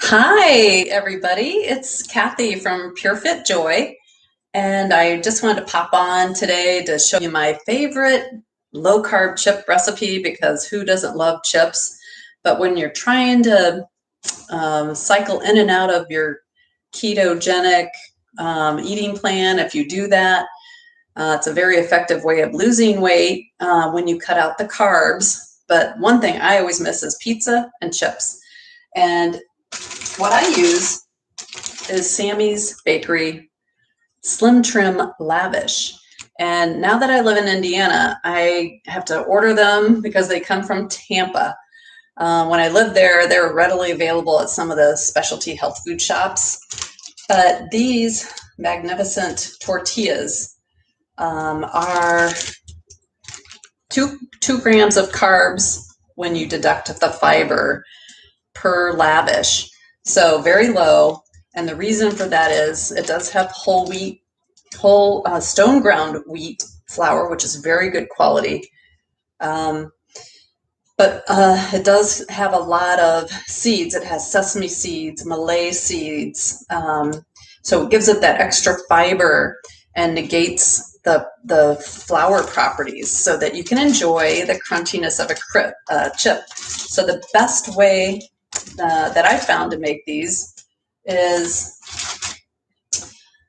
Hi, everybody. It's Kathy from Pure Fit Joy, and I just wanted to pop on today to show you my favorite low carb chip recipe because who doesn't love chips? But when you're trying to cycle in and out of your ketogenic eating plan, if you do that, it's a very effective way of losing weight when you cut out the carbs. But one thing I always miss is pizza and chips. And what I use is Sami's Bakery Slim Trim Lavish. And now that I live in Indiana, I have to order them because they come from Tampa. When I lived there, they were readily available at some of the specialty health food shops. But these magnificent tortillas are two grams of carbs when you deduct the fiber per lavish. So very low, and the reason for that is it does have whole stone ground wheat flour, which is very good quality. But it does have a lot of seeds. It has sesame seeds, Malay seeds, so it gives it that extra fiber and negates the flour properties so that you can enjoy the crunchiness of a chip. So the best way that I found to make these is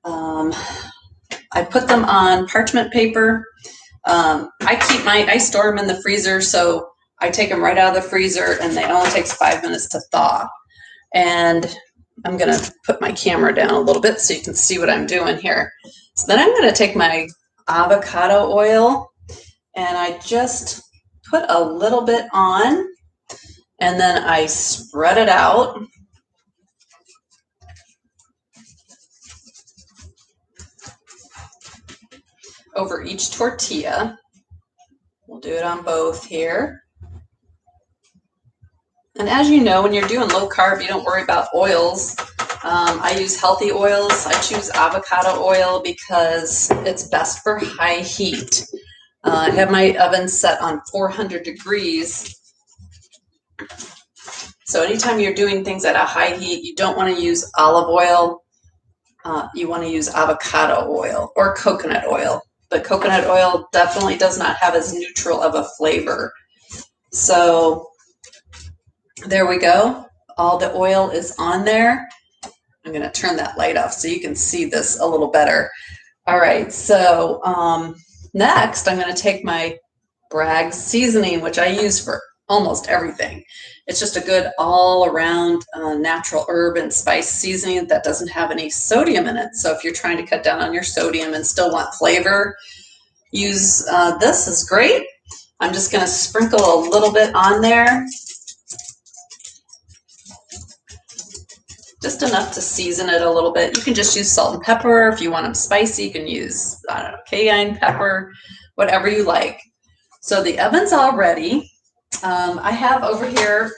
I put them on parchment paper. I store them in the freezer, so I take them right out of the freezer, and it only takes 5 minutes to thaw. And I'm going to put my camera down a little bit so you can see what I'm doing here. So then I'm going to take my avocado oil, and I just put a little bit on, and then I spread it out. Over each tortilla. We'll do it on both here. And as you know, when you're doing low carb, you don't worry about oils. I use healthy oils. I choose avocado oil because it's best for high heat. I have my oven set on 400 degrees. So anytime you're doing things at a high heat, you don't want to use olive oil. You want to use avocado oil or coconut oil. But coconut oil definitely does not have as neutral of a flavor. So there we go. All the oil is on there. I'm going to turn that light off so you can see this a little better. All right, so next I'm going to take my Bragg seasoning, which I use for almost everything. It's just a good all-around natural herb and spice seasoning that doesn't have any sodium in it. So if you're trying to cut down on your sodium and still want flavor, use this is great. I'm just going to sprinkle a little bit on there. Just enough to season it a little bit. You can just use salt and pepper. If you want them spicy, you can use, I don't know, cayenne pepper, whatever you like. So the oven's all ready. I have over here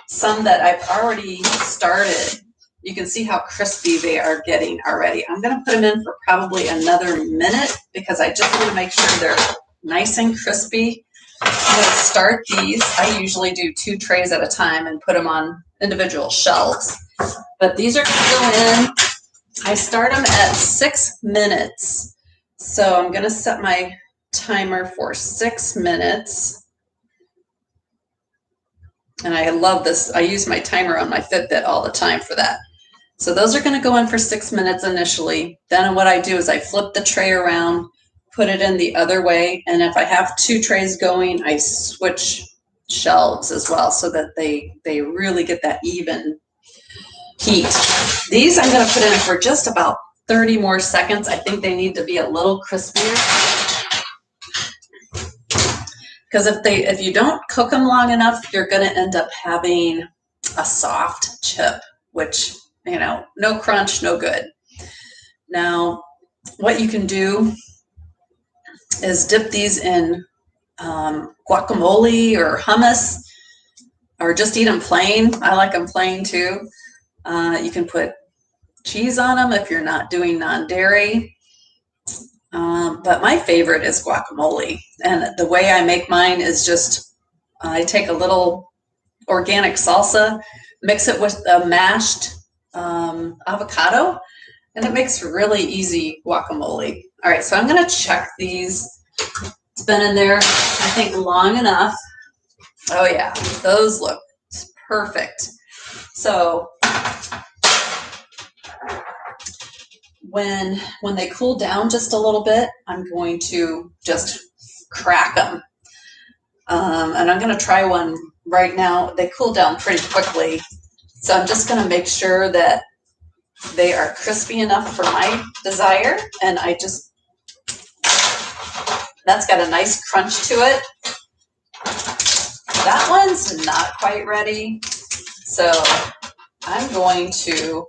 some that I've already started. You can see how crispy they are getting already. I'm going to put them in for probably another minute because I just want to make sure they're nice and crispy. I'm going to start these. I usually do 2 trays at a time and put them on individual shelves. But these are going to go in. I start them at 6 minutes. So I'm going to set my timer for 6 minutes. And I love this. I use my timer on my Fitbit all the time for that. So those are going to go in for 6 minutes initially. Then what I do is I flip the tray around, put it in the other way. And if I have 2 trays going, I switch shelves as well so that they really get that even heat. These I'm going to put in for just about 30 more seconds. I think they need to be a little crispier. Because if you don't cook them long enough, you're going to end up having a soft chip, which, you know, no crunch, no good. Now, what you can do is dip these in guacamole or hummus, or just eat them plain. I like them plain too. You can put cheese on them if you're not doing non-dairy. But my favorite is guacamole. And the way I make mine is just, I take a little organic salsa, mix it with a mashed avocado, and it makes really easy guacamole. All right, so I'm gonna check these. It's been in there, I think, long enough. Oh yeah, those look perfect. So when they cool down just a little bit, I'm going to just crack them. And I'm going to try one right now. They cool down pretty quickly. So I'm just going to make sure that they are crispy enough for my desire. And that's got a nice crunch to it. That one's not quite ready. So I'm going to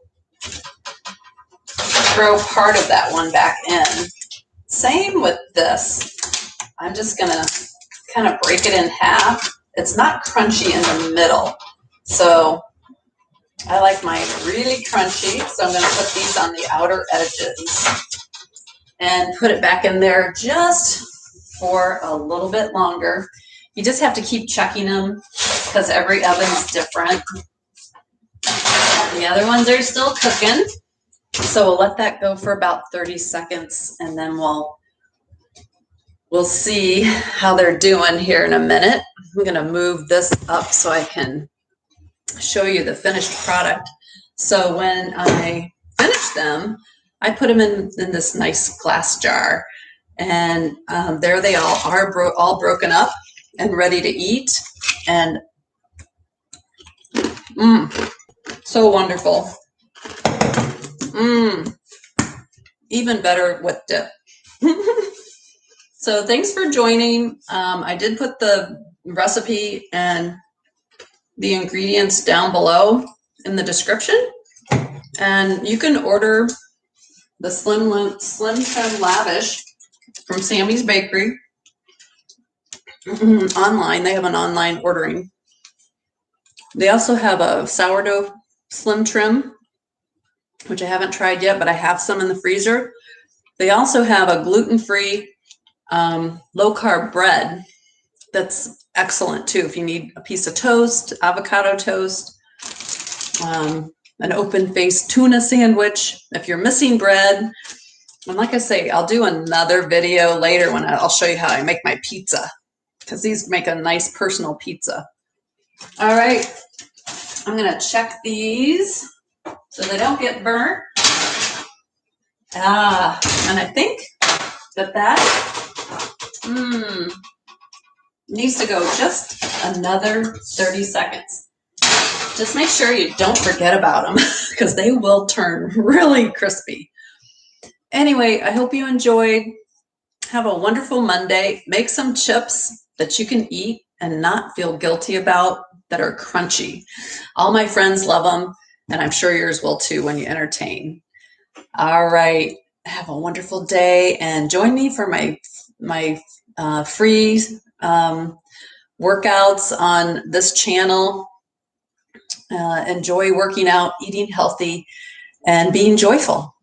throw part of that one back in. Same with this. I'm just going to kind of break it in half. It's not crunchy in the middle. So I like mine really crunchy. So I'm going to put these on the outer edges and put it back in there just for a little bit longer. You just have to keep checking them because every oven's different. The other ones are still cooking. So we'll let that go for about 30 seconds and then we'll see how they're doing here in a minute. I'm going to move this up so I can show you the finished product. So when I finish them, I put them in this nice glass jar. And there they all are all broken up and ready to eat. And so wonderful. Even better with dip. So thanks for joining. I did put the recipe and the ingredients down below in the description. And you can order the Slim Trim Lavish from Sami's Bakery online. They have an online ordering. They also have a sourdough Slim Trim, which I haven't tried yet, but I have some in the freezer. They also have a gluten-free low-carb bread that's excellent too. If you need a piece of toast, avocado toast, an open-faced tuna sandwich, if you're missing bread. And like I say, I'll do another video later when I'll show you how I make my pizza, because these make a nice personal pizza. All right, I'm gonna check these so they don't get burnt. And I think that needs to go just another 30 seconds. Just make sure you don't forget about them because they will turn really crispy. Anyway, I hope you enjoyed. Have a wonderful Monday. Make some chips that you can eat and not feel guilty about, that are crunchy. All my friends love them, and I'm sure yours will too when you entertain. All right. Have a wonderful day, and join me for my free workouts on this channel. Enjoy working out, eating healthy, and being joyful.